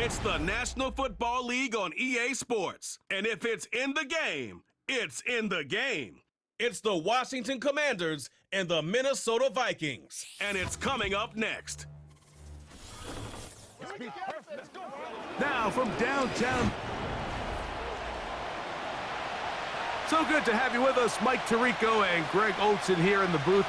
It's the National Football League on EA Sports. And if it's in the game, it's in the game. It's the Washington Commanders and the Minnesota Vikings. And it's coming up next. Now from downtown. So good to have you with us, Mike Tirico and Greg Olson here in the booth.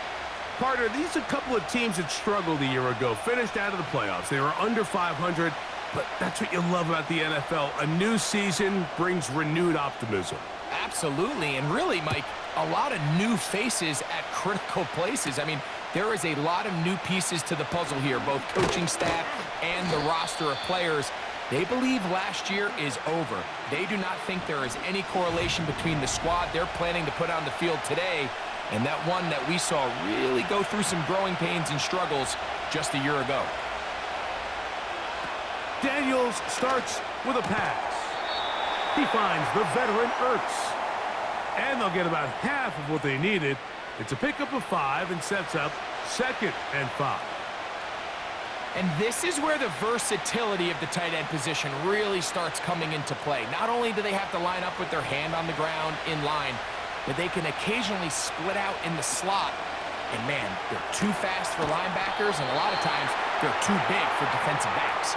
Partner, these are a couple of teams that struggled a year ago, finished out of the playoffs. They were under 500, but that's what you love about the NFL. A new season brings renewed optimism. Absolutely, and really, Mike, a lot of new faces at critical places. I mean, there is a lot of new pieces to the puzzle here, both coaching staff and the roster of players. They believe last year is over. They do not think there is any correlation between the squad they're planning to put on the field today and that one that we saw really go through some growing pains and struggles just a year ago. Daniels starts with a pass. He finds the veteran Ertz. And they'll get about half of what they needed. It's a pickup of 5 and sets up 2nd and 5. And this is where the versatility of the tight end position really starts coming into play. Not only do they have to line up with their hand on the ground in line, but they can occasionally split out in the slot. And man, they're too fast for linebackers, and a lot of times they're too big for defensive backs.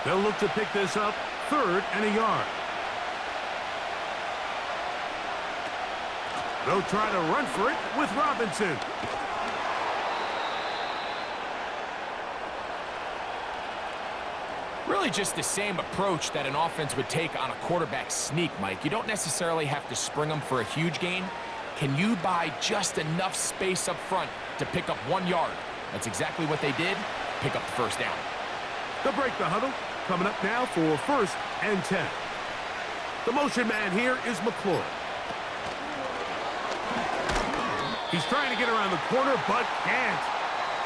They'll look to pick this up 3rd and a yard. They'll try to run for it with Robinson. Really just the same approach that an offense would take on a quarterback sneak, Mike. You don't necessarily have to spring them for a huge gain. Can you buy just enough space up front to pick up 1 yard? That's exactly what they did. Pick up the first down. They'll break the huddle. Coming up now for 1st and 10. The motion man here is McClure. He's trying to get around the corner, but can't.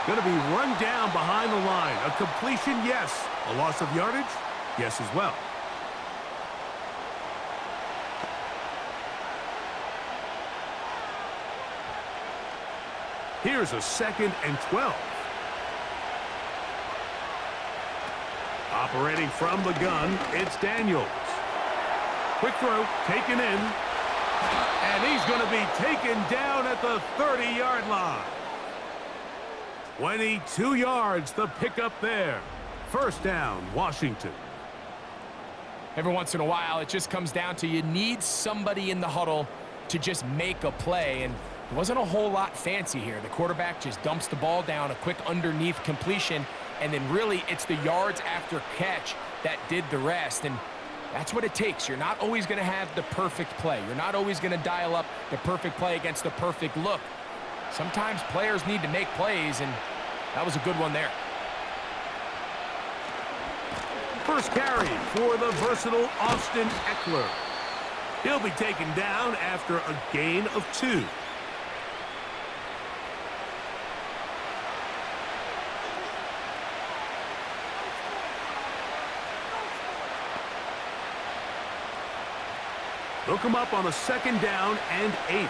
Going to be run down behind the line. A completion, yes. A loss of yardage, yes as well. Here's a 2nd and 12. Operating from the gun, it's Daniels. Quick throw, taken in. And he's going to be taken down at the 30-yard line. 22 yards, the pickup there. 1st down, Washington. Every once in a while, it just comes down to you need somebody in the huddle to just make a play. And it wasn't a whole lot fancy here. The quarterback just dumps the ball down, a quick underneath completion, and then really it's the yards after catch that did the rest. And that's what it takes. You're not always going to have the perfect play. You're not always going to dial up the perfect play against the perfect look. Sometimes players need to make plays, and that was a good one there. First carry for the versatile Austin Eckler. He'll be taken down after a gain of 2. They'll come up on a 2nd down and 8.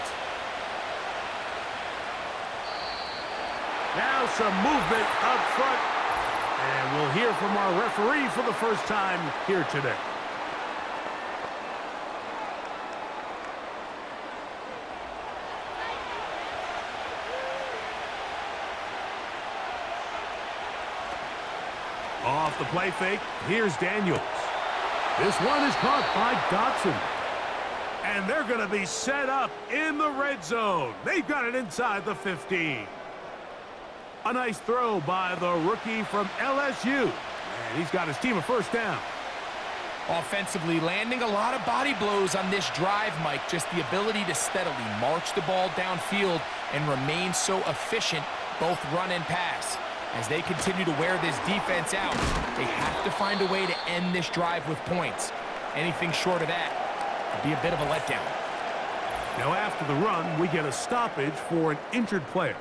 Now some movement up front. And we'll hear from our referee for the first time here today. Off the play fake, here's Daniels. This one is caught by Dotson. And they're going to be set up in the red zone. They've got it inside the 15. A nice throw by the rookie from LSU. And he's got his team a 1st down. Offensively, landing a lot of body blows on this drive, Mike. Just the ability to steadily march the ball downfield and remain so efficient, both run and pass. As they continue to wear this defense out, they have to find a way to end this drive with points. Anything short of that would be a bit of a letdown. Now after the run, we get a stoppage for an injured player.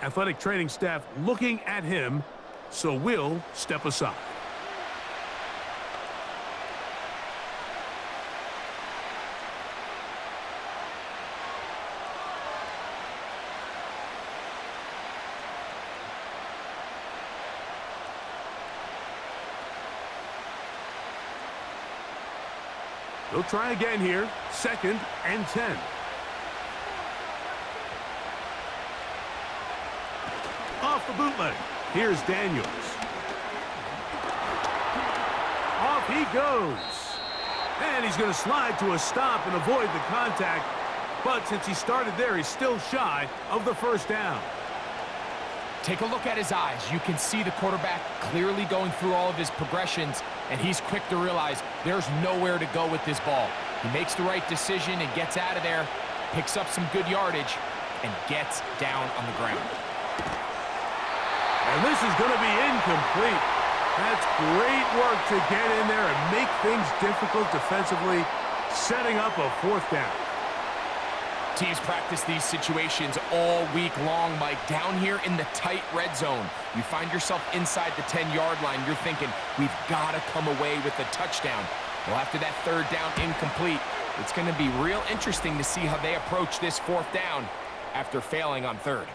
Athletic training staff looking at him, so we'll step aside. They'll try again here. 2nd and 10. Off the bootleg. Here's Daniels. Off he goes. And he's going to slide to a stop and avoid the contact. But since he started there, he's still shy of the first down. Take a look at his eyes. You can see the quarterback clearly going through all of his progressions, and he's quick to realize there's nowhere to go with this ball. He makes the right decision and gets out of there, picks up some good yardage, and gets down on the ground. And this is going to be incomplete. That's great work to get in there and make things difficult defensively, setting up a 4th down. Teams practice these situations all week long, Mike. Down here in the tight red zone, you find yourself inside the 10-yard line. You're thinking, we've got to come away with a touchdown. Well, after that 3rd down incomplete, it's going to be real interesting to see how they approach this 4th down after failing on 3rd.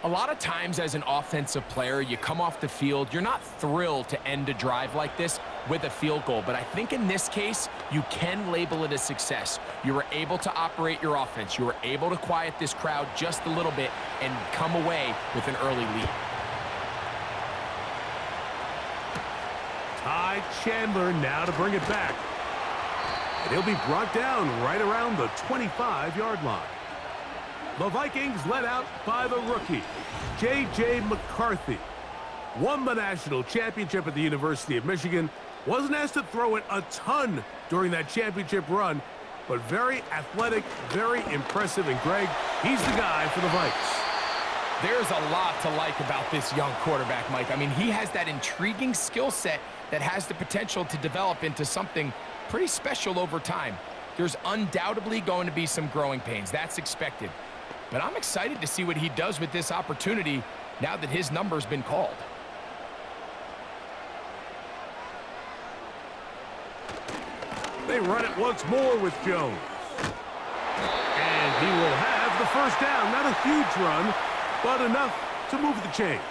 A lot of times as an offensive player, you come off the field, you're not thrilled to end a drive like this with a field goal, but I think in this case, you can label it a success. You were able to operate your offense. You were able to quiet this crowd just a little bit and come away with an early lead. Ty Chandler now to bring it back. And he'll be brought down right around the 25-yard line. The Vikings led out by the rookie, J.J. McCarthy. Won the national championship at the University of Michigan. Wasn't asked to throw it a ton during that championship run, but very athletic, very impressive. And Greg, he's the guy for the Vikes. There's a lot to like about this young quarterback, Mike. I mean, he has that intriguing skill set that has the potential to develop into something pretty special over time. There's undoubtedly going to be some growing pains. That's expected. But I'm excited to see what he does with this opportunity now that his number's been called. They run it once more with Jones. And he will have the 1st down. Not a huge run, but enough to move the chains.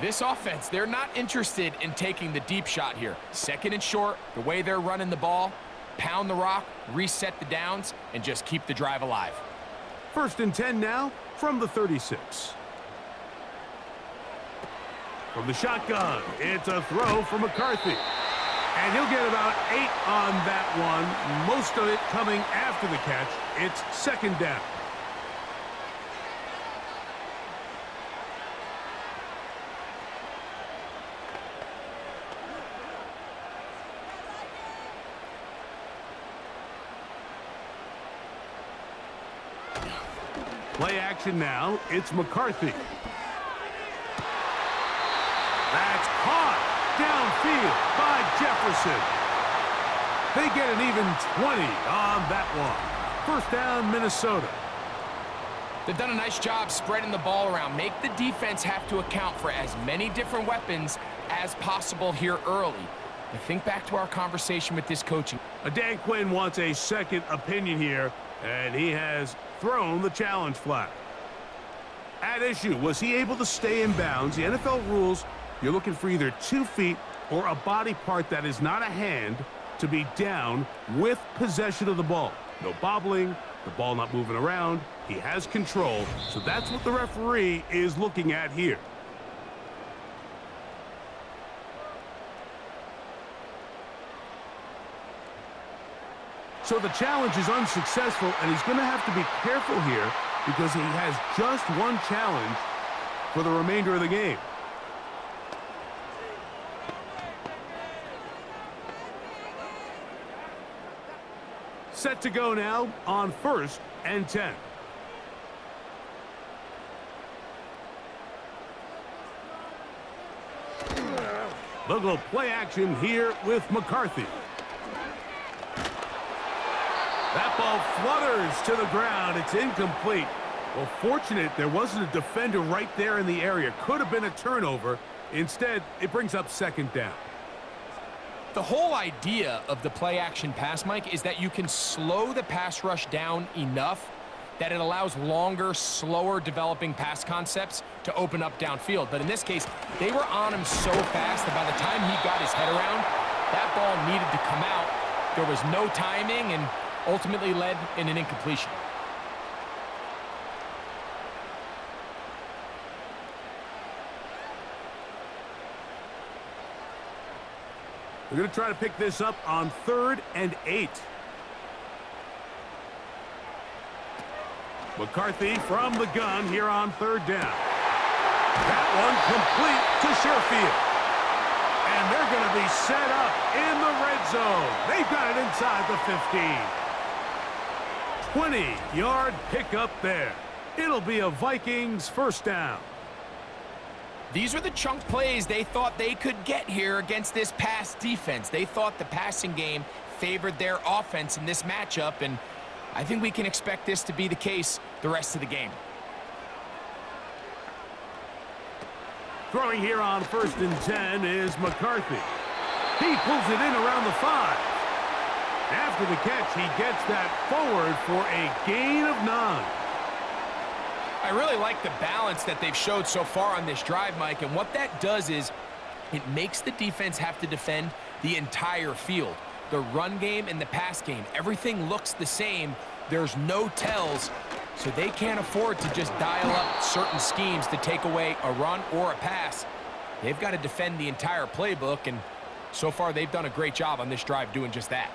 This offense, they're not interested in taking the deep shot here. 2nd and short, the way they're running the ball, pound the rock, reset the downs, and just keep the drive alive. 1st and 10 now from the 36. From the shotgun, it's a throw for McCarthy. And he'll get about 8 on that one, most of it coming after the catch. It's 2nd down. Play action now. It's McCarthy. That's caught downfield by Jefferson. They get an even 20 on that one. 1st down, Minnesota. They've done a nice job spreading the ball around. Make the defense have to account for as many different weapons as possible here early. But think back to our conversation with this coaching. Dan Quinn wants a second opinion here, and he has thrown the challenge flag. At issue, was he able to stay in bounds? The NFL rules, you're looking for either 2 feet or a body part that is not a hand to be down with possession of the ball. No bobbling, the ball not moving around. He has control, so that's what the referee is looking at here. So the challenge is unsuccessful, and he's going to have to be careful here because he has just one challenge for the remainder of the game. Set to go now on 1st and 10. They'll go play action here with McCarthy. That ball flutters to the ground. It's incomplete. Well, fortunate there wasn't a defender right there in the area. Could have been a turnover. Instead, it brings up 2nd down. The whole idea of the play-action pass, Mike, is that you can slow the pass rush down enough that it allows longer, slower developing pass concepts to open up downfield. But in this case, they were on him so fast that by the time he got his head around, that ball needed to come out There was no timing and ultimately led in an incompletion. We're going to try to pick this up on 3rd and 8. McCarthy from the gun here on 3rd down. That one complete to Sherfield. And they're going to be set up in the red zone. They've got it inside the 15. 20-yard pickup there. It'll be a Vikings first down. These were the chunk plays they thought they could get here against this pass defense. They thought the passing game favored their offense in this matchup, and I think we can expect this to be the case the rest of the game. Throwing here on 1st and 10 is McCarthy. He pulls it in around the 5. After the catch, he gets that forward for a gain of 9. I really like the balance that they've showed so far on this drive, Mike, and what that does is it makes the defense have to defend the entire field. The run game and the pass game, everything looks the same. There's no tells, so they can't afford to just dial up certain schemes to take away a run or a pass. They've got to defend the entire playbook, and so far they've done a great job on this drive doing just that.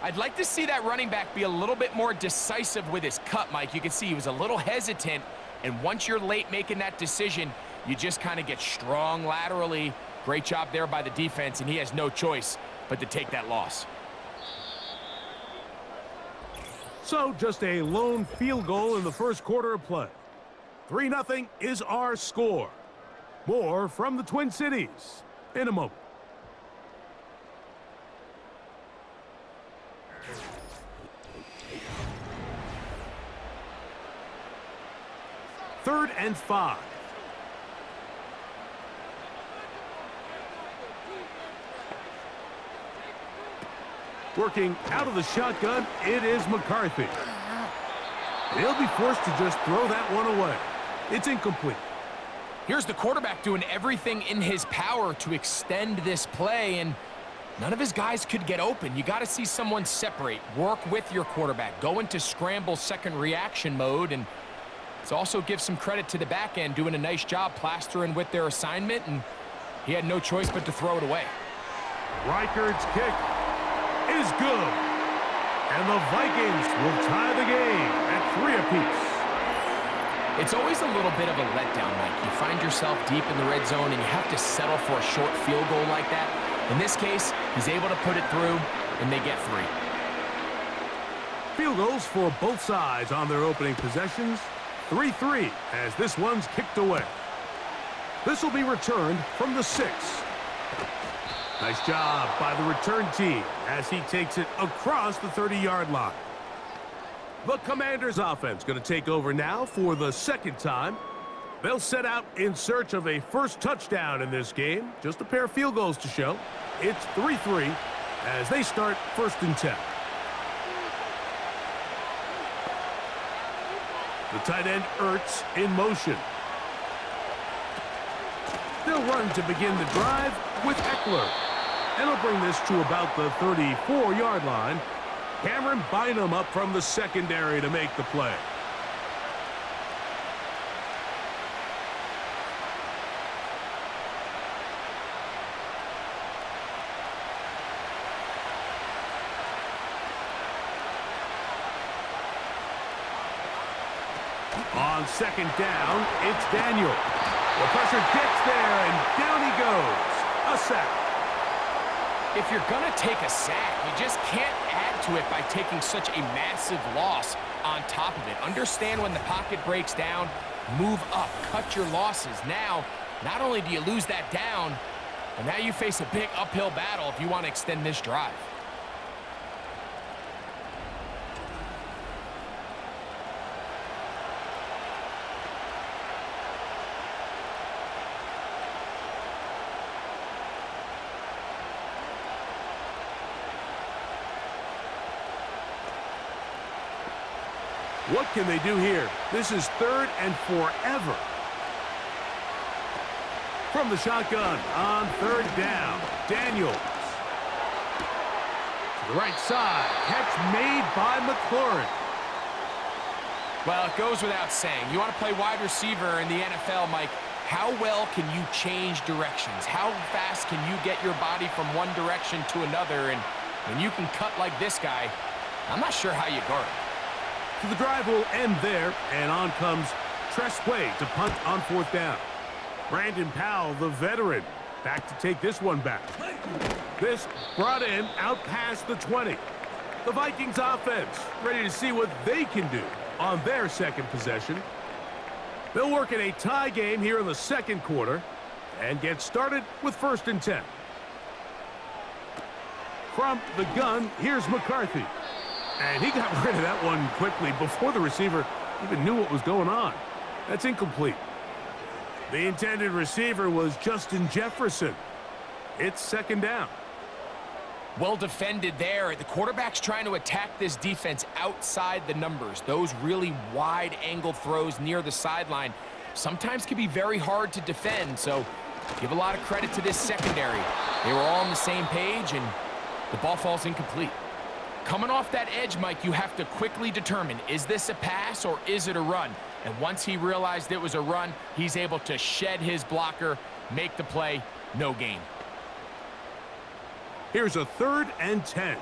I'd like to see that running back be a little bit more decisive with his cut, Mike. You can see he was a little hesitant, and once you're late making that decision, you just kind of get strong laterally. Great job there by the defense, and he has no choice but to take that loss. So just a lone field goal in the first quarter of play. 3-0 is our score. More from the Twin Cities in a moment. Third and 5. Working out of the shotgun, it is McCarthy. He'll be forced to just throw that one away. It's incomplete. Here's the quarterback doing everything in his power to extend this play, and none of his guys could get open. You got to see someone separate, work with your quarterback, go into scramble second reaction mode, and let's also give some credit to the back end doing a nice job plastering with their assignment, and he had no choice but to throw it away. Reichard's kick is good. And the Vikings will tie the game at 3 apiece. It's always a little bit of a letdown, Mike. You find yourself deep in the red zone and you have to settle for a short field goal like that. In this case, he's able to put it through, and they get 3. Field goals for both sides on their opening possessions. 3-3 as this one's kicked away. This will be returned from the 6. Nice job by the return team as he takes it across the 30-yard line. The Commanders' offense going to take over now for the second time. They'll set out in search of a first touchdown in this game. Just a pair of field goals to show. It's 3-3 as they start 1st and 10. The tight end Ertz in motion. They'll run to begin the drive with Eckler. And he'll bring this to about the 34-yard line. Cameron Bynum up from the secondary to make the play. On 2nd down, it's Daniel. The pressure gets there, and down he goes. A sack. If you're going to take a sack, you just can't add to it by taking such a massive loss on top of it. Understand when the pocket breaks down, move up, cut your losses. Now, not only do you lose that down, but now you face a big uphill battle if you want to extend this drive. What can they do here? This is 3rd and forever. From the shotgun on 3rd down, Daniels. To the right side. Catch made by McLaurin. Well, it goes without saying. You want to play wide receiver in the NFL, Mike. How well can you change directions? How fast can you get your body from one direction to another? And when you can cut like this guy, I'm not sure how you guard it. So the drive will end there, and on comes Tressway to punt on 4th down. Brandon Powell, the veteran, back to take this one back. This brought in out past the 20. The Vikings offense ready to see what they can do on their second possession. They'll work in a tie game here in the second quarter and get started with 1st and 10. From the gun, here's McCarthy. And he got rid of that one quickly before the receiver even knew what was going on. That's incomplete. The intended receiver was Justin Jefferson. It's 2nd down. Well defended there. The quarterback's trying to attack this defense outside the numbers. Those really wide angle throws near the sideline sometimes can be very hard to defend, so give a lot of credit to this secondary. They were all on the same page, and the ball falls incomplete. Coming off that edge, Mike, you have to quickly determine, is this a pass or is it a run? And once he realized it was a run, he's able to shed his blocker, make the play, no gain. Here's a 3rd and 10.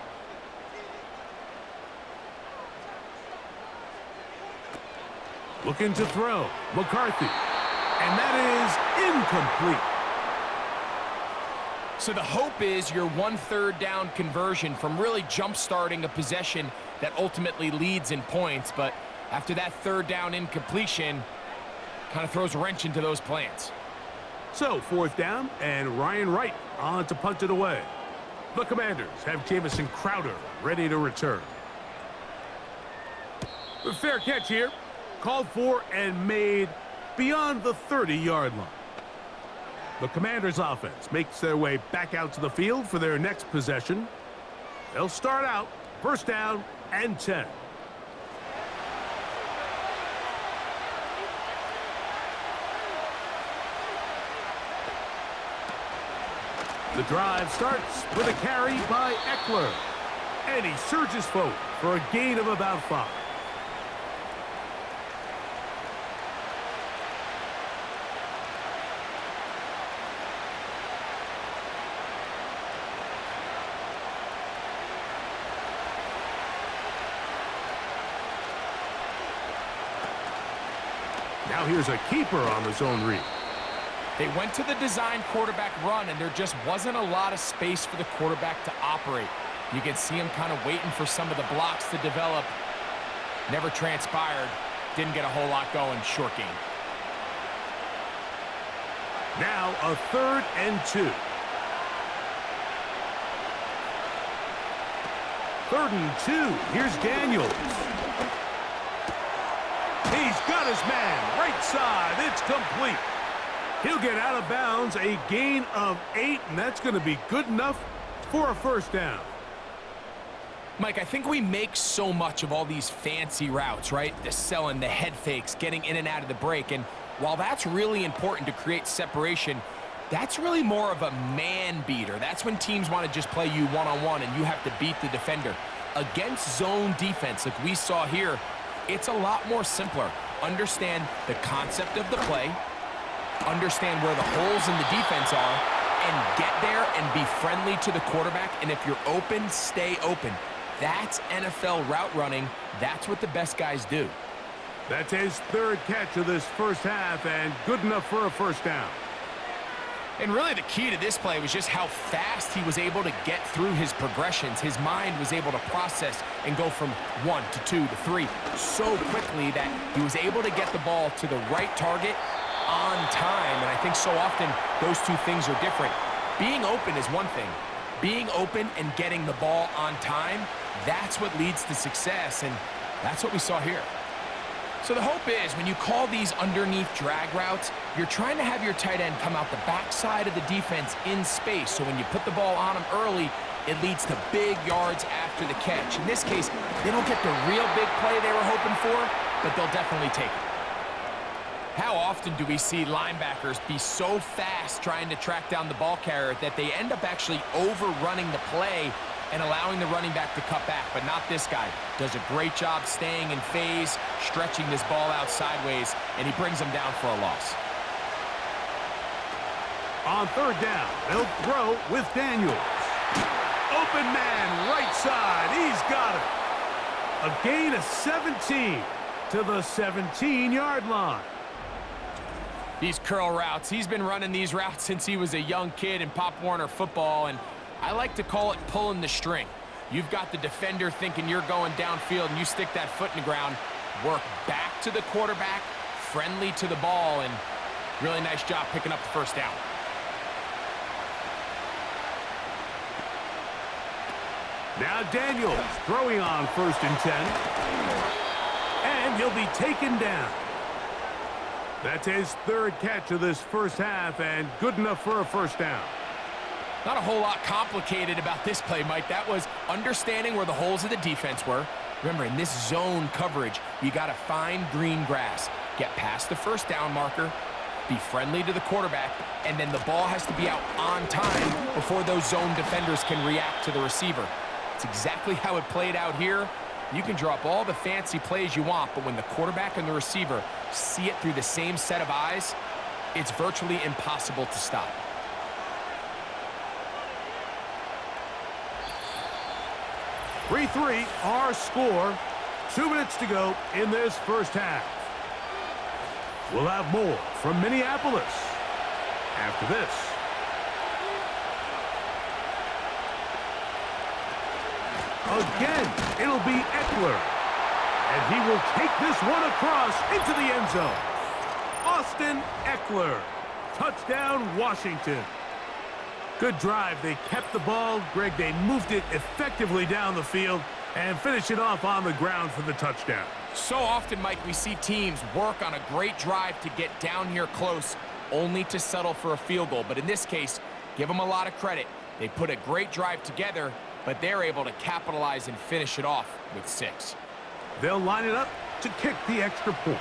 Looking to throw. McCarthy. And that is incomplete. So the hope is your 1/3 down conversion from really jump-starting a possession that ultimately leads in points. But after that 3rd down incompletion, kind of throws a wrench into those plans. So 4th down, and Ryan Wright on to punt it away. The Commanders have Jamison Crowder ready to return. The fair catch here, called for and made beyond the 30-yard line. The Commanders offense makes their way back out to the field for their next possession. They'll start out 1st down and 10. The drive starts with a carry by Eckler. And he surges forward for a gain of about 5. Now here's a keeper on the zone read. They went to the design quarterback run, and there just wasn't a lot of space for the quarterback to operate. You can see him kind of waiting for some of the blocks to develop. Never transpired. Didn't get a whole lot going. Short game. Now a 3rd and 2. 3rd and 2. Here's Daniels. He's got his man. Right side. It's complete. He'll get out of bounds, a gain of 8, and that's going to be good enough for a 1st down. Mike, I think we make so much of all these fancy routes, right? The selling, the head fakes, getting in and out of the break. And while that's really important to create separation, that's really more of a man beater. That's when teams want to just play you one-on-one and you have to beat the defender. Against zone defense, like we saw here, it's a lot more simpler. Understand the concept of the play, understand where the holes in the defense are, and get there and be friendly to the quarterback. And if you're open, stay open. That's NFL route running. That's what the best guys do. That's his 3rd catch of this 1st half, and good enough for a 1st down. And really the key to this play was just how fast he was able to get through his progressions. His mind was able to process and go from 1 to 2 to 3 so quickly that he was able to get the ball to the right target on time. And I think so often those two things are different. Being open is one thing. Being open and getting the ball on time, that's what leads to success, and that's what we saw here. So the hope is when you call these underneath drag routes, you're trying to have your tight end come out the backside of the defense in space. So when you put the ball on him early, it leads to big yards after the catch. In this case, they don't get the real big play they were hoping for, but they'll definitely take it. How often do we see linebackers be so fast trying to track down the ball carrier that they end up actually overrunning the play and allowing the running back to cut back, but not this guy. Does a great job staying in phase, stretching this ball out sideways, and he brings him down for a loss. On third down, they'll throw with Daniels. Open man, right side. He's got it. A gain of 17 to the 17-yard line. These curl routes, he's been running these routes since he was a young kid in Pop Warner football, and I like to call it pulling the string. You've got the defender thinking you're going downfield, and you stick that foot in the ground, work back to the quarterback, friendly to the ball, and really nice job picking up the first down. Now Daniels throwing on 1st and 10. And he'll be taken down. That's his 3rd catch of this first half, and good enough for a first down. Not a whole lot complicated about this play, Mike. That was understanding where the holes of the defense were. Remember, in this zone coverage, you got to find green grass, get past the first down marker, be friendly to the quarterback, and then the ball has to be out on time before those zone defenders can react to the receiver. It's exactly how it played out here. You can draw up all the fancy plays you want, but when the quarterback and the receiver see it through the same set of eyes, it's virtually impossible to stop. (3-3) our score. 2 minutes to go in this first half. We'll have more from Minneapolis after this. Again, it'll be Eckler. And he will take this one across into the end zone. Austin Eckler. Touchdown, Washington. Good drive. They kept the ball. Greg, they moved it effectively down the field and finish it off on the ground for the touchdown. So often, Mike, we see teams work on a great drive to get down here close, only to settle for a field goal. But in this case, give them a lot of credit. They put a great drive together, but they're able to capitalize and finish it off with 6. They'll line it up to kick the extra point.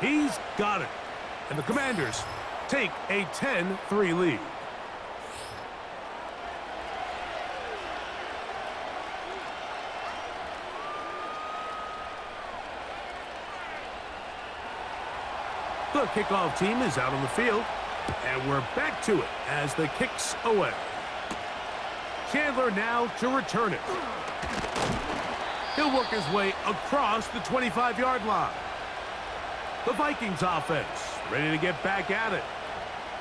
He's got it. And the Commanders take a 10-3 lead. The kickoff team is out on the field, and we're back to it as the kick's away. Chandler now to return it. He'll work his way across the 25-yard line. The Vikings offense ready to get back at it.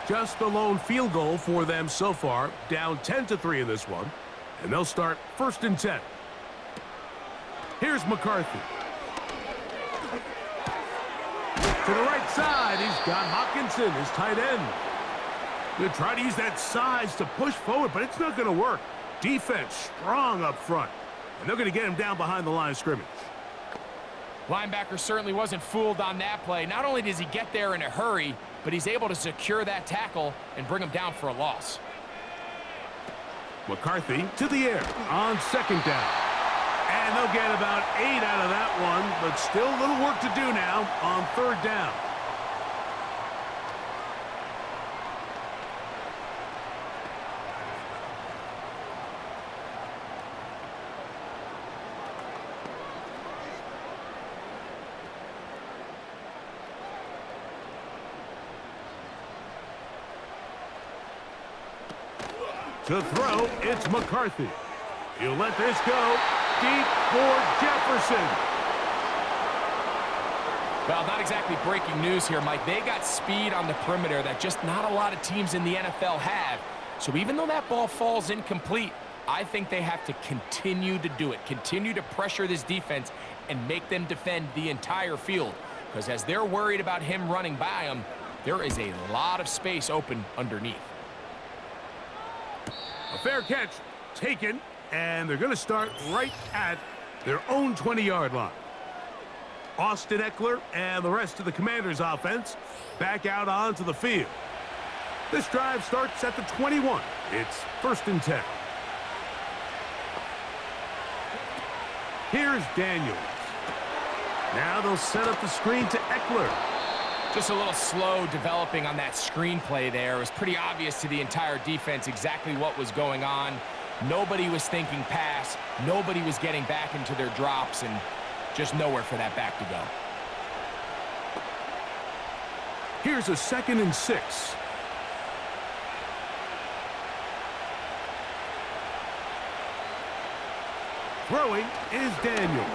Just the lone field goal for them so far, down 10-3 in this one, and they'll start 1st and 10. Here's McCarthy. To the right side, he's got Hawkinson, his tight end. They'll try to use that size to push forward, but it's not going to work. Defense strong up front, and they're going to get him down behind the line of scrimmage. Linebacker certainly wasn't fooled on that play. Not only does he get there in a hurry, but he's able to secure that tackle and bring him down for a loss. McCarthy to the air on 2nd down. And they'll get about 8 out of that one, but still a little work to do now on 3rd down. To throw, it's McCarthy. He'll let this go deep for Jefferson. Well, not exactly breaking news here, Mike. They got speed on the perimeter that just not a lot of teams in the NFL have. So even though that ball falls incomplete, I think they have to continue to do it, continue to pressure this defense and make them defend the entire field. Because as they're worried about him running by them, there is a lot of space open underneath. A fair catch taken, and they're going to start right at their own 20-yard line. Austin Eckler and the rest of the Commanders' offense back out onto the field. This drive starts at the 21. It's 1st and 10. Here's Daniels. Now they'll set up the screen to Eckler. Just a little slow developing on that screenplay there. It was pretty obvious to the entire defense exactly what was going on. Nobody was thinking pass. Nobody was getting back into their drops, and just nowhere for that back to go. Here's a 2nd and 6. Throwing is Daniels.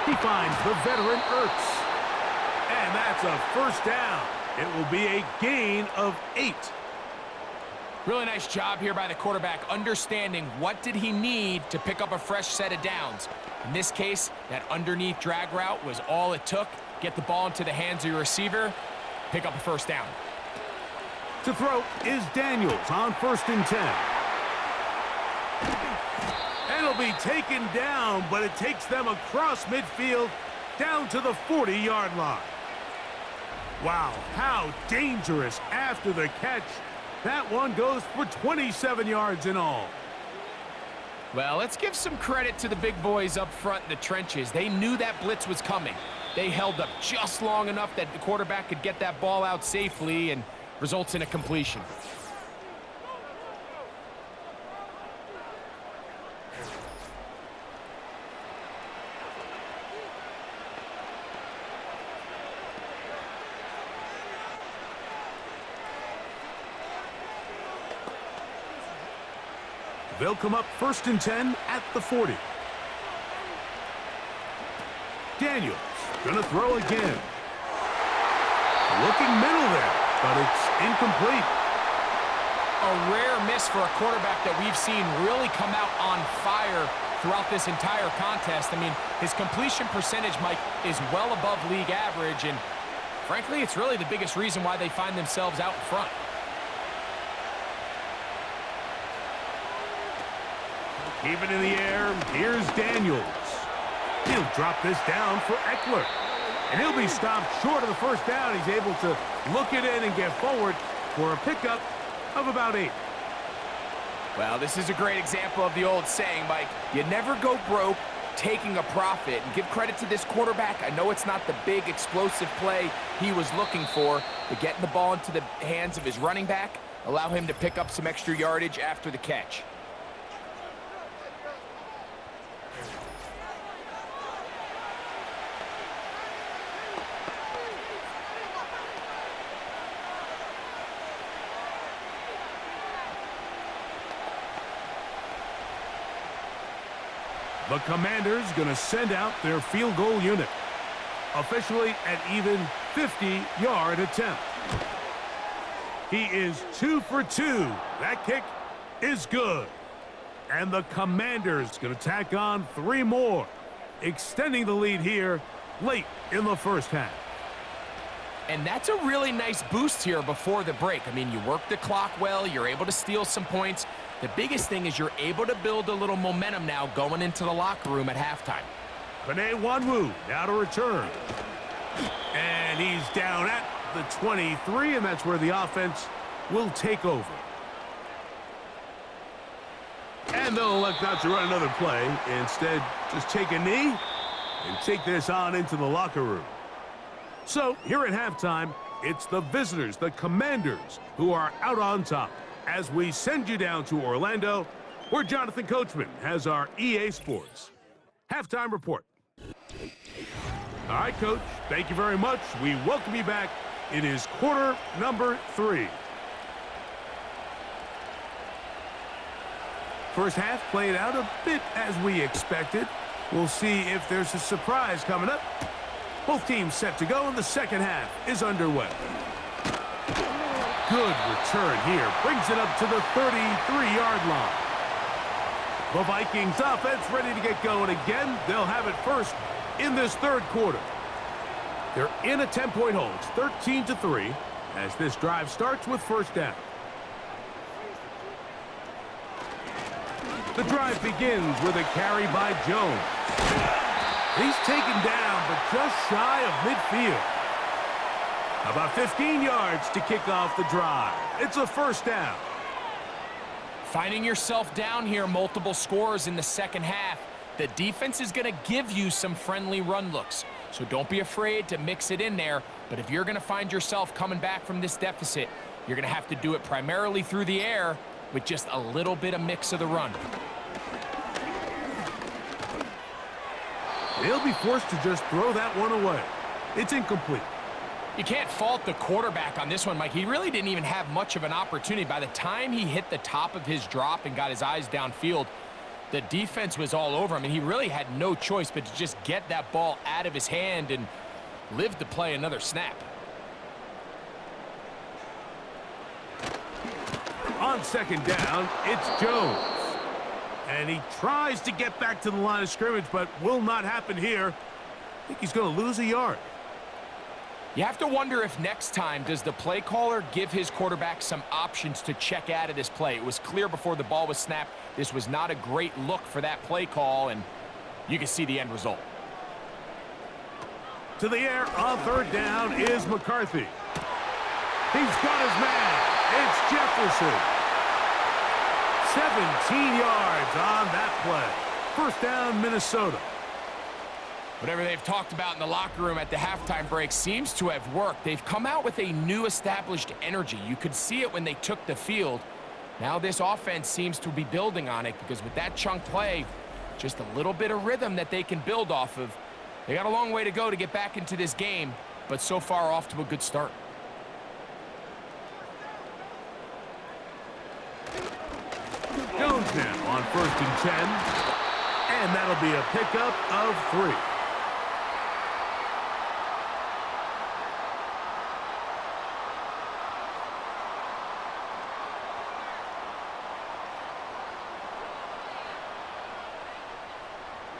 He finds the veteran Ertz. And that's a first down. It will be a gain of 8. Really nice job here by the quarterback, understanding what did he need to pick up a fresh set of downs. In this case, that underneath drag route was all it took. Get the ball into the hands of your receiver, pick up a first down. To throw is Daniels on 1st and 10. And it'll be taken down, but it takes them across midfield down to the 40-yard line. Wow, how dangerous after the catch. That one goes for 27 yards in all. Well, let's give some credit to the big boys up front in the trenches. They knew that blitz was coming. They held up just long enough that the quarterback could get that ball out safely and results in a completion. They'll come up 1st and 10 at the 40. Daniels gonna throw again. Looking middle there, but it's incomplete. A rare miss for a quarterback that we've seen really come out on fire throughout this entire contest. I mean, his completion percentage, Mike, is well above league average, and frankly, it's really the biggest reason why they find themselves out in front. Keep it in the air. Here's Daniels. He'll drop this down for Eckler. And he'll be stopped short of the first down. He's able to look it in and get forward for a pickup of about 8. Well, this is a great example of the old saying, Mike. You never go broke taking a profit. And give credit to this quarterback. I know it's not the big explosive play he was looking for, but getting the ball into the hands of his running back, allow him to pick up some extra yardage after the catch. The Commanders going to send out their field goal unit. Officially an even 50-yard attempt. He is 2 for 2. That kick is good. And the Commanders going to tack on 3 more, extending the lead here late in the first half. And that's a really nice boost here before the break. I mean, you work the clock well, you're able to steal some points. The biggest thing is you're able to build a little momentum now going into the locker room at halftime. Penei Wanwu now to return. And he's down at the 23, and that's where the offense will take over. And they'll elect not to run another play. Instead, just take a knee and take this on into the locker room. So, here at halftime, it's the visitors, the Commanders, who are out on top. As we send you down to Orlando, where Jonathan Coachman has our EA Sports halftime report. All right, Coach, thank you very much. We welcome you back. It is quarter number 3. First half played out a bit as we expected. We'll see if there's a surprise coming up. Both teams set to go, and the second half is underway. Good return here. Brings it up to the 33-yard line. The Vikings offense ready to get going again. They'll have it first in this third quarter. They're in a 10-point hole. It's 13-3 as this drive starts with first down. The drive begins with a carry by Jones. He's taken down, but just shy of midfield. About 15 yards to kick off the drive. It's a first down. Finding yourself down here, multiple scores in the second half. The defense is going to give you some friendly run looks. So don't be afraid to mix it in there. But if you're going to find yourself coming back from this deficit, you're going to have to do it primarily through the air with just a little bit of mix of the run. They'll be forced to just throw that one away. It's incomplete. You can't fault the quarterback on this one, Mike. He really didn't even have much of an opportunity. By the time he hit the top of his drop and got his eyes downfield, the defense was all over him, and he really had no choice but to just get that ball out of his hand and live to play another snap. On second down, it's Jones. And he tries to get back to the line of scrimmage, but will not happen here. I think he's going to lose a yard. You have to wonder if next time does the play caller give his quarterback some options to check out of this play. It was clear before the ball was snapped this was not a great look for that play call, and you can see the end result. To the air on third down is McCarthy. He's got his man. It's Jefferson. 17 yards on that play. First down, Minnesota. Whatever they've talked about in the locker room at the halftime break seems to have worked. They've come out with a new established energy. You could see it when they took the field. Now this offense seems to be building on it because with that chunk play, just a little bit of rhythm that they can build off of. They got a long way to go to get back into this game, but so far off to a good start. Jones now on 1st and 10. And that'll be a pickup of 3.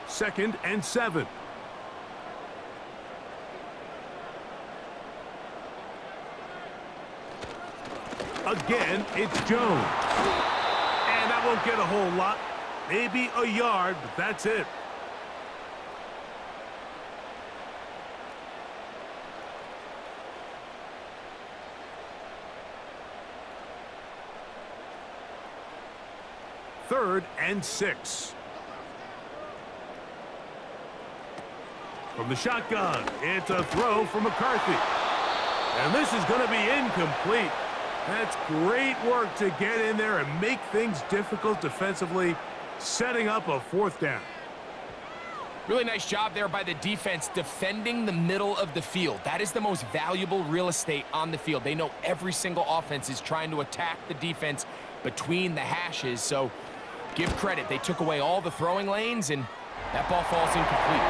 Second and 7. Again, it's Jones. And that won't get a whole lot. Maybe a yard, but that's it. Third and 6. From the shotgun, it's a throw from McCarthy. And this is going to be incomplete. That's great work to get in there and make things difficult defensively, setting up a 4th down. Really nice job there by the defense defending the middle of the field. That is the most valuable real estate on the field. They know every single offense is trying to attack the defense between the hashes, so give credit. They took away all the throwing lanes, and that ball falls incomplete.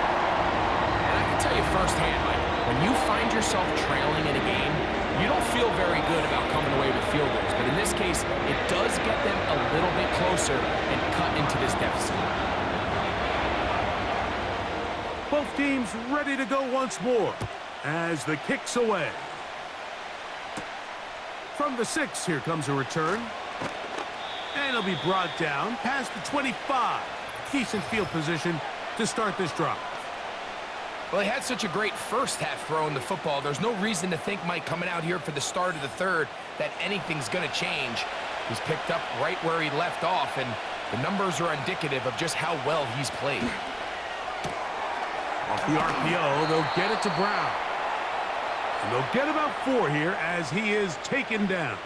And I can tell you firsthand, Mike, when you find yourself trailing in a game, you don't feel very good about coming away with field goals. But in this case, it does get them a little bit closer and cut into this deficit. Both teams ready to go once more as the kick's away. From the 6, here comes a return. And it'll be brought down past the 25. Decent field position to start this drive. Well, he had such a great first half throwing the football. There's no reason to think, Mike, coming out here for the start of the third, that anything's going to change. He's picked up right where he left off, and the numbers are indicative of just how well he's played. Off the RPO, they'll get it to Brown. And they'll get about 4 here as he is taken down.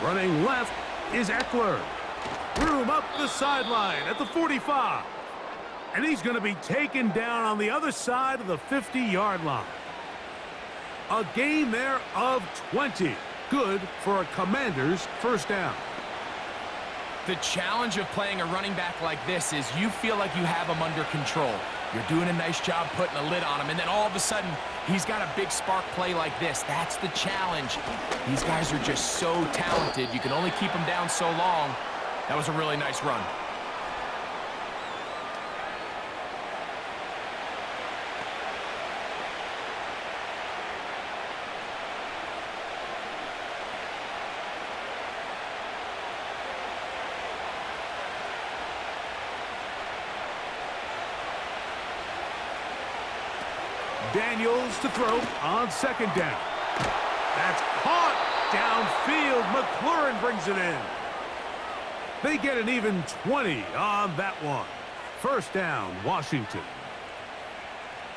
Running left is Eckler. Room up the sideline at the 45. And he's going to be taken down on the other side of the 50-yard line. A gain there of 20. Good for a Commander's first down. The challenge of playing a running back like this is you feel like you have him under control. You're doing a nice job putting a lid on him, and then all of a sudden, he's got a big spark play like this. That's the challenge. These guys are just so talented. You can only keep them down so long. That was a really nice run. Daniels to throw on second down. That's caught downfield. McLaurin brings it in. They get an even 20 on that one. First down, Washington.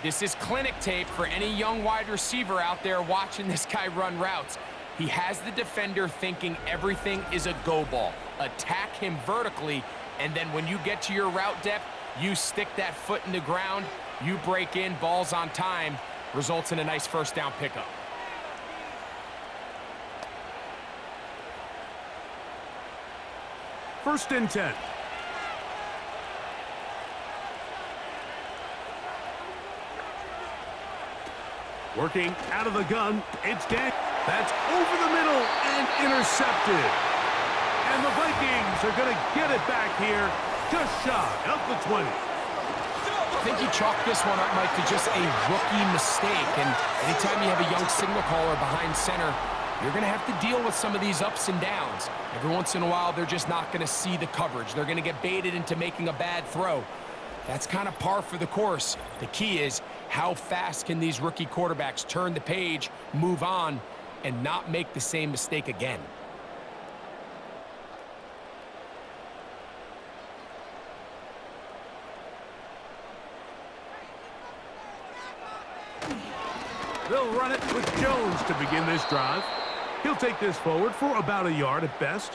This is clinic tape for any young wide receiver out there watching this guy run routes. He has the defender thinking everything is a go ball. Attack him vertically, and then when you get to your route depth, you stick that foot in the ground, you break in, balls on time, results in a nice first down pickup. First and 10. Working out of the gun, it's Dan. That's over the middle and intercepted. And the Vikings are going to get it back here just shy of the 20. I think he chalked this one up, Mike, to just a rookie mistake. And anytime you have a young signal caller behind center, you're going to have to deal with some of these ups and downs. Every once in a while, they're just not going to see the coverage. They're going to get baited into making a bad throw. That's kind of par for the course. The key is how fast can these rookie quarterbacks turn the page, move on, and not make the same mistake again. They'll run it with Jones to begin this drive. He'll take this forward for about a yard at best.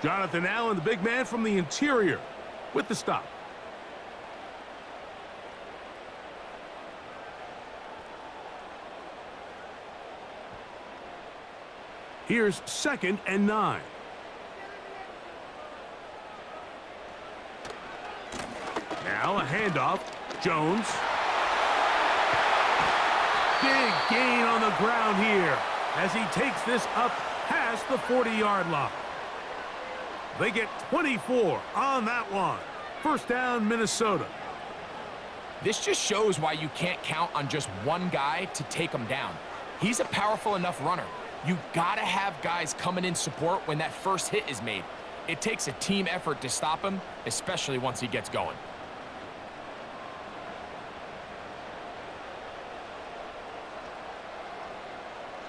Jonathan Allen, the big man from the interior, with the stop. Here's 2nd and 9. Now a handoff. Jones. Big gain on the ground here as he takes this up past the 40-yard line. They get 24 on that one. First down, Minnesota. This just shows why you can't count on just one guy to take him down. He's a powerful enough runner. You gotta have guys coming in support when that first hit is made. It takes a team effort to stop him, especially once he gets going.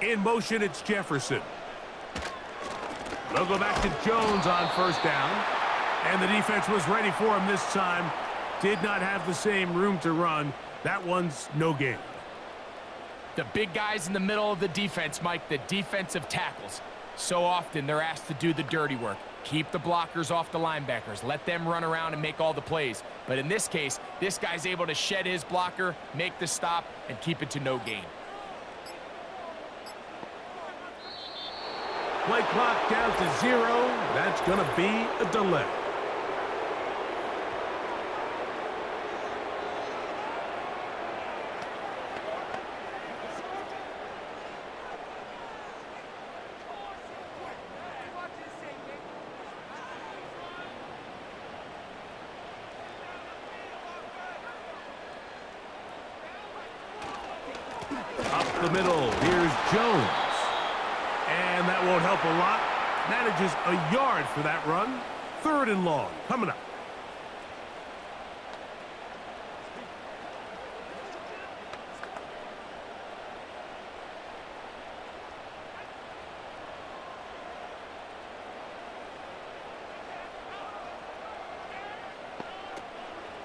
In motion, it's Jefferson. They'll go back to Jones on first down. And the defense was ready for him this time. Did not have the same room to run. That one's no gain. The big guys in the middle of the defense, Mike, the defensive tackles. So often they're asked to do the dirty work. Keep the blockers off the linebackers. Let them run around and make all the plays. But in this case, this guy's able to shed his blocker, make the stop, and keep it to no gain. Play clock down to 0. That's going to be a delay. Up the middle, here's Jones. And that won't help a lot. Manages a yard for that run. 3rd and long, coming up.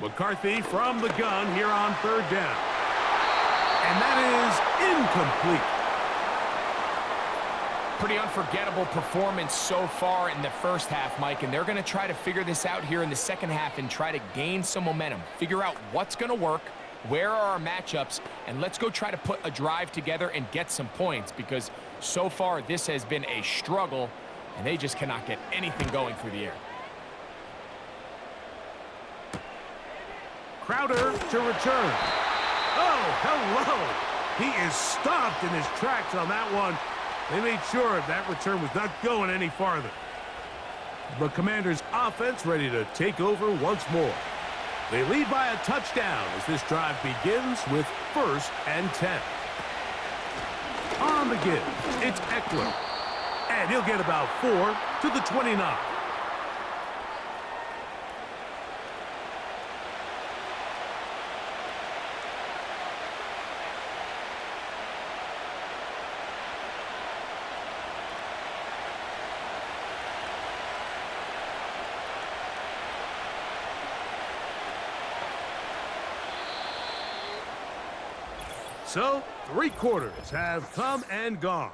McCarthy from the gun here on 3rd down. And that is incomplete. Pretty unforgettable performance so far in the first half, Mike, and they're going to try to figure this out here in the second half and try to gain some momentum. Figure out what's going to work, where are our matchups, and let's go try to put a drive together and get some points, because so far this has been a struggle, and they just cannot get anything going through the air. Crowder to return. Oh, hello. He is stopped in his tracks on that one. They made sure that return was not going any farther. The Commanders' offense ready to take over once more. They lead by a touchdown as this drive begins with 1st and 10. On the give, it's Eckler. And he'll get about 4 to the 29. So, 3 quarters have come and gone.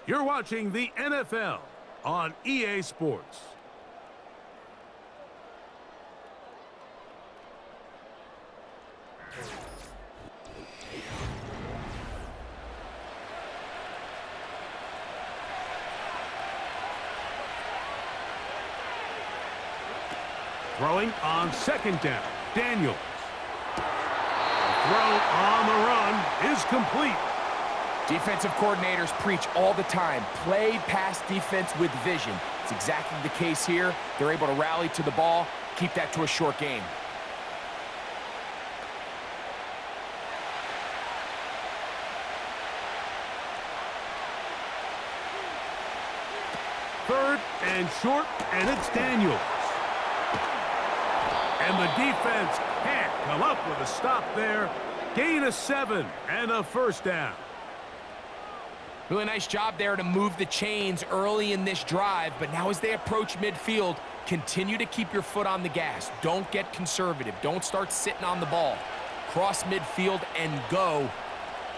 You're watching the NFL on EA Sports. Throwing on 2nd down, Daniels. Throw on the run is complete. Defensive coordinators preach all the time, play pass defense with vision. It's exactly the case here. They're able to rally to the ball, keep that to a short game. Third and short, and it's Daniels. And the defense can't come up with a stop there. Gain of 7 and a 1st down. Really nice job there to move the chains early in this drive, but now as they approach midfield, continue to keep your foot on the gas. Don't get conservative. Don't start sitting on the ball. Cross midfield and go.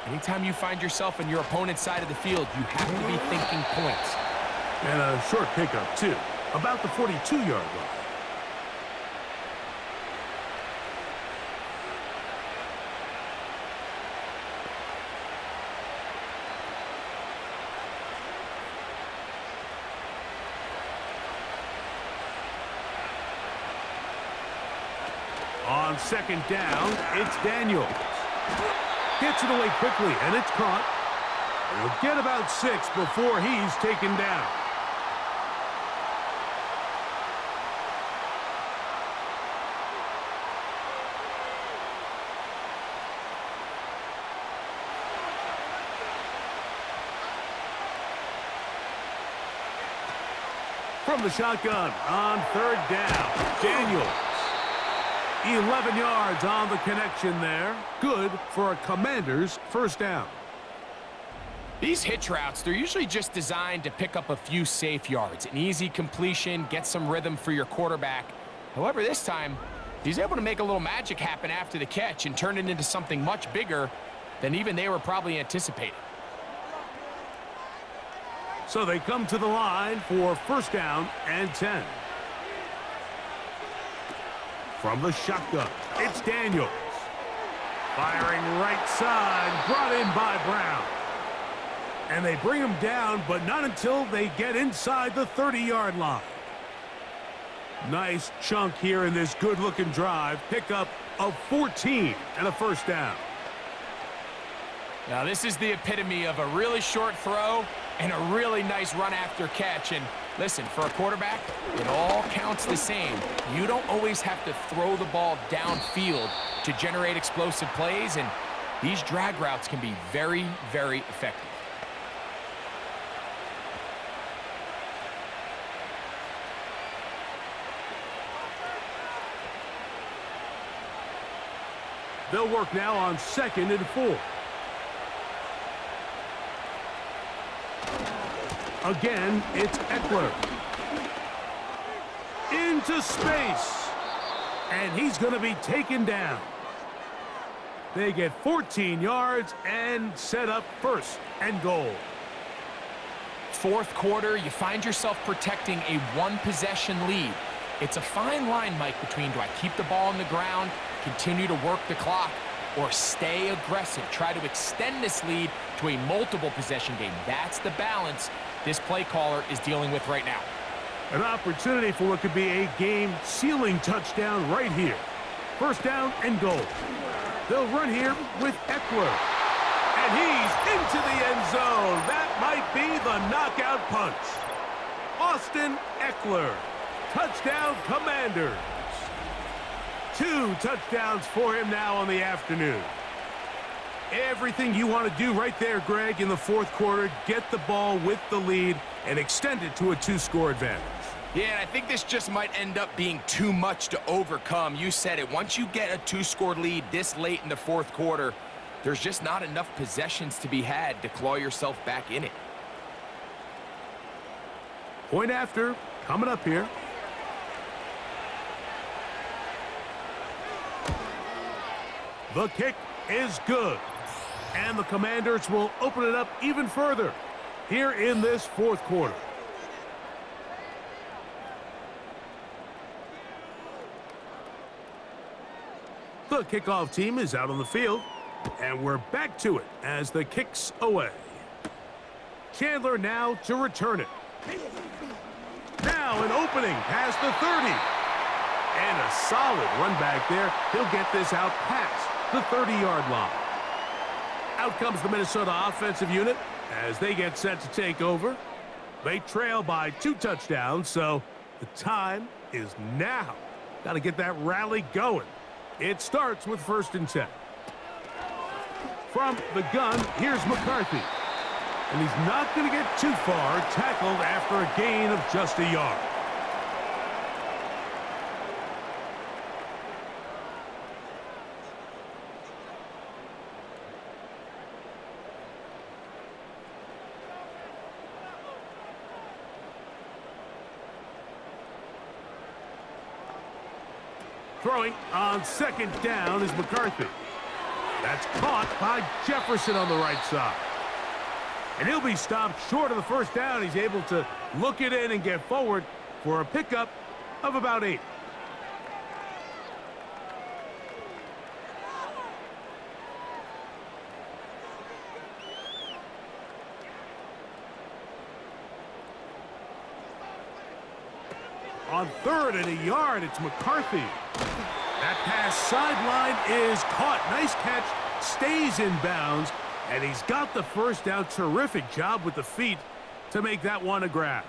Anytime you find yourself on your opponent's side of the field, you have to be thinking points. And a short pickup, too, about the 42-yard line. On 2nd down, it's Daniels. Gets it away quickly, and it's caught. He'll get about 6 before he's taken down. From the shotgun on 3rd down, Daniels. 11 yards on the connection there. Good for a Commander's 1st down. These hitch routes, they're usually just designed to pick up a few safe yards. An easy completion, get some rhythm for your quarterback. However, this time, he's able to make a little magic happen after the catch and turn it into something much bigger than even they were probably anticipating. So they come to the line for 1st down and 10. From the shotgun, it's Daniels. Firing right side, brought in by Brown. And they bring him down, but not until they get inside the 30-yard line. Nice chunk here in this good-looking drive. Pickup of 14 and a 1st down. Now, this is the epitome of a really short throw and a really nice run after catch. And listen, for a quarterback, it all counts the same. You don't always have to throw the ball downfield to generate explosive plays, and these drag routes can be very, very effective. They'll work now on 2nd and 4. Again, it's Eckler. Into space. And he's going to be taken down. They get 14 yards and set up 1st and goal. 4th quarter, you find yourself protecting a 1-possession lead. It's a fine line, Mike, between do I keep the ball on the ground, continue to work the clock, or stay aggressive, try to extend this lead to a multiple possession game. That's the balance this play caller is dealing with right now. An opportunity for what could be a game-sealing touchdown right here. 1st down and goal. They'll run here with Eckler. And he's into the end zone. That might be the knockout punch. Austin Eckler. Touchdown, Commanders. 2 touchdowns for him now on the afternoon. Everything you want to do right there, Greg, in the 4th quarter, get the ball with the lead and extend it to a 2-score advantage. Yeah, and I think this just might end up being too much to overcome. You said it. Once you get a 2-score lead this late in the 4th quarter, there's just not enough possessions to be had to claw yourself back in it. Point after, coming up here. The kick is good. And the Commanders will open it up even further here in this fourth quarter. The kickoff team is out on the field, and we're back to it as the kick's away. Chandler now to return it. Now an opening past the 30. And a solid run back there. He'll get this out past the 30-yard line. Out comes the Minnesota offensive unit as they get set to take over. They trail by 2 touchdowns, so the time is now. Got to get that rally going. It starts with 1st and 10. From the gun, here's McCarthy. And he's not going to get too far, tackled after a gain of just a yard. Throwing on 2nd down is McCarthy. That's caught by Jefferson on the right side. And he'll be stopped short of the 1st down. He's able to look it in and get forward for a pickup of about 8. On 3rd and a yard, it's McCarthy. That pass sideline is caught. Nice catch, stays in bounds, and he's got the 1st down. Terrific job with the feet to make that one a grab.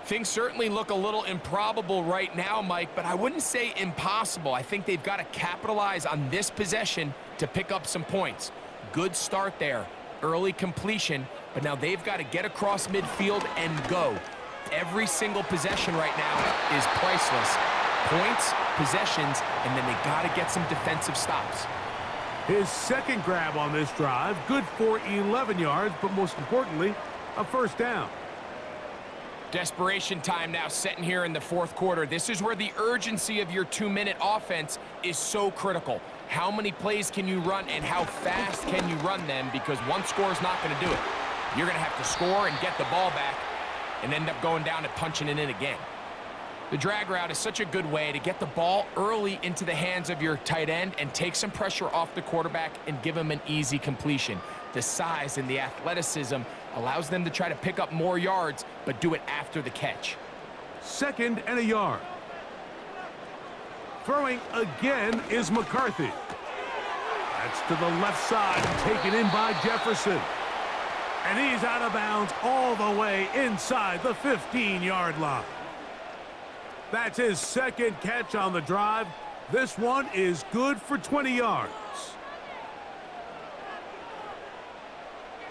Things certainly look a little improbable right now, Mike, but I wouldn't say impossible. I think they've got to capitalize on this possession to pick up some points. Good start there, early completion, but now they've got to get across midfield and go. Every single possession right now is priceless. Points, possessions, and then they got to get some defensive stops. His 2nd grab on this drive, good for 11 yards, but most importantly, a 1st down. Desperation time now setting here in the 4th quarter. This is where the urgency of your 2-minute offense is so critical. How many plays can you run and how fast can you run them? Because one score is not going to do it. You're going to have to score and get the ball back and end up going down and punching it in again. The drag route is such a good way to get the ball early into the hands of your tight end and take some pressure off the quarterback and give him an easy completion. The size and the athleticism allows them to try to pick up more yards, but do it after the catch. 2nd and a yard. Throwing again is McCarthy. That's to the left side, taken in by Jefferson. And he's out of bounds all the way inside the 15-yard line. That's his 2nd catch on the drive. This one is good for 20 yards.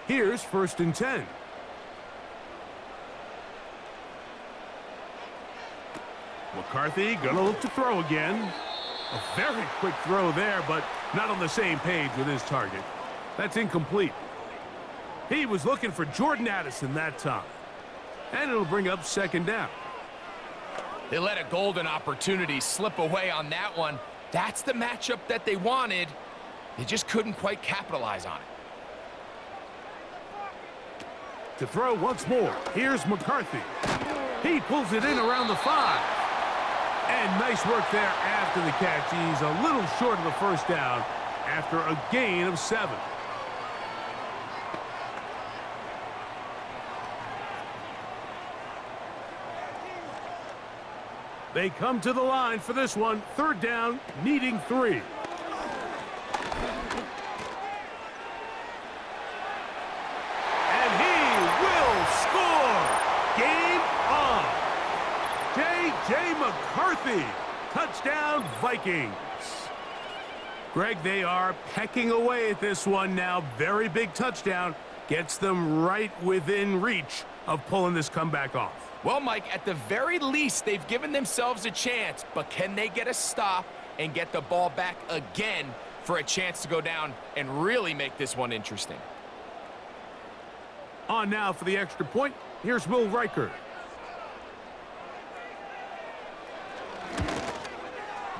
Here's 1st and 10. McCarthy gonna look to throw again. A very quick throw there, but not on the same page with his target. That's incomplete. He was looking for Jordan Addison that time. And it'll bring up 2nd down. They let a golden opportunity slip away on that one. That's the matchup that they wanted. They just couldn't quite capitalize on it. To throw once more, here's McCarthy. He pulls it in around the 5. And nice work there after the catch. He's a little short of the 1st down after a gain of 7. They come to the line for this one. 3rd down, needing 3. And he will score. Game on. J.J. McCarthy. Touchdown, Vikings. Greg, they are pecking away at this one now. Very big touchdown. Gets them right within reach of pulling this comeback off. Well, Mike, at the very least, they've given themselves a chance, but can they get a stop and get the ball back again for a chance to go down and really make this one interesting? On now for the extra point, here's Will Riker.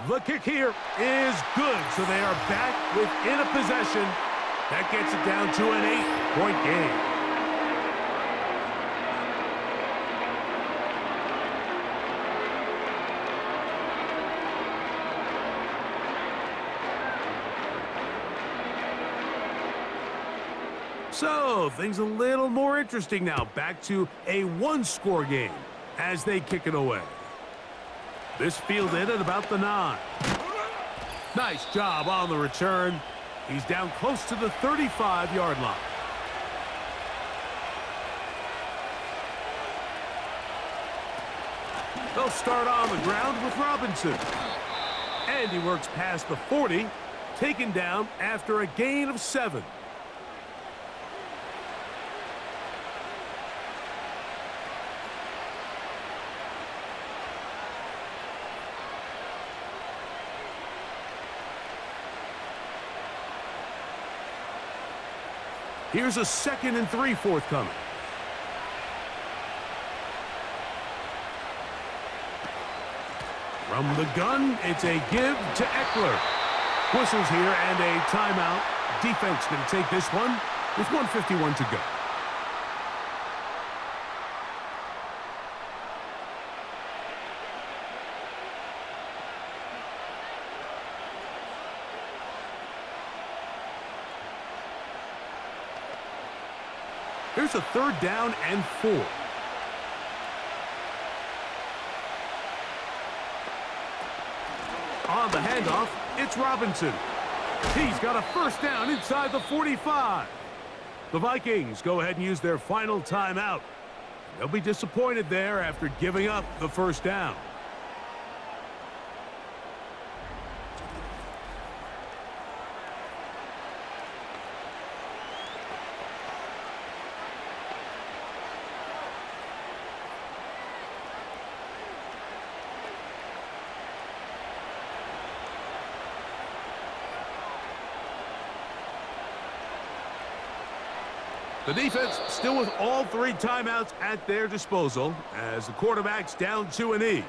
The kick here is good, so they are back within a possession That gets it down to an 8-point game. So, things a little more interesting now. Back to a one-score game as they kick it away. This fielded at about the 9. Nice job on the return. He's down close to the 35-yard line. They'll start on the ground with Robinson. And he works past the 40, taken down after a gain of 7. Here's a 2nd and 3 forthcoming. From the gun, it's a give to Eckler. Whistles here and a timeout. Defense going to take this one with 1:51 to go. Here's a 3rd down and 4. On the handoff, it's Robinson. He's got a 1st down inside the 45. The Vikings go ahead and use their final timeout. They'll be disappointed there after giving up the 1st down. The defense still with all 3 timeouts at their disposal as the quarterback's down to a knee.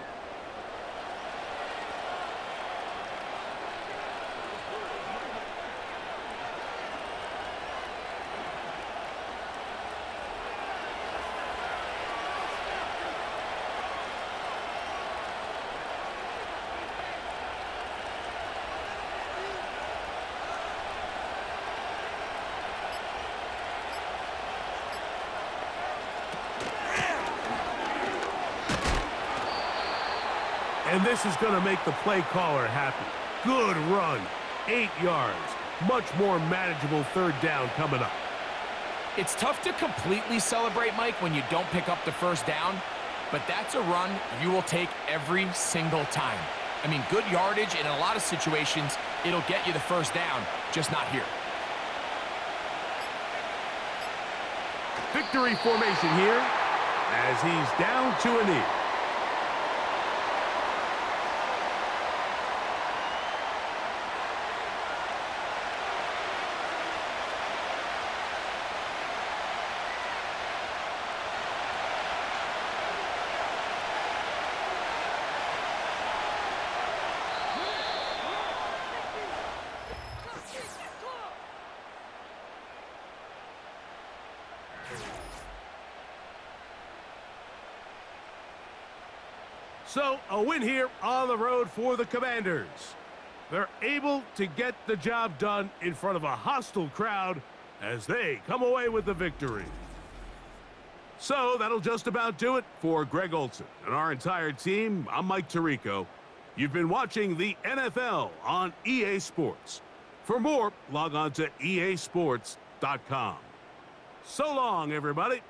And this is going to make the play caller happy. Good run. 8 yards. Much more manageable 3rd down coming up. It's tough to completely celebrate, Mike, when you don't pick up the 1st down, but that's a run you will take every single time. I mean, good yardage, and in a lot of situations, it'll get you the 1st down, just not here. Victory formation here as he's down to a knee. So, a win here on the road for the Commanders. They're able to get the job done in front of a hostile crowd as they come away with the victory. So, that'll just about do it for Greg Olson and our entire team. I'm Mike Tirico. You've been watching the NFL on EA Sports. For more, log on to easports.com. So long, everybody.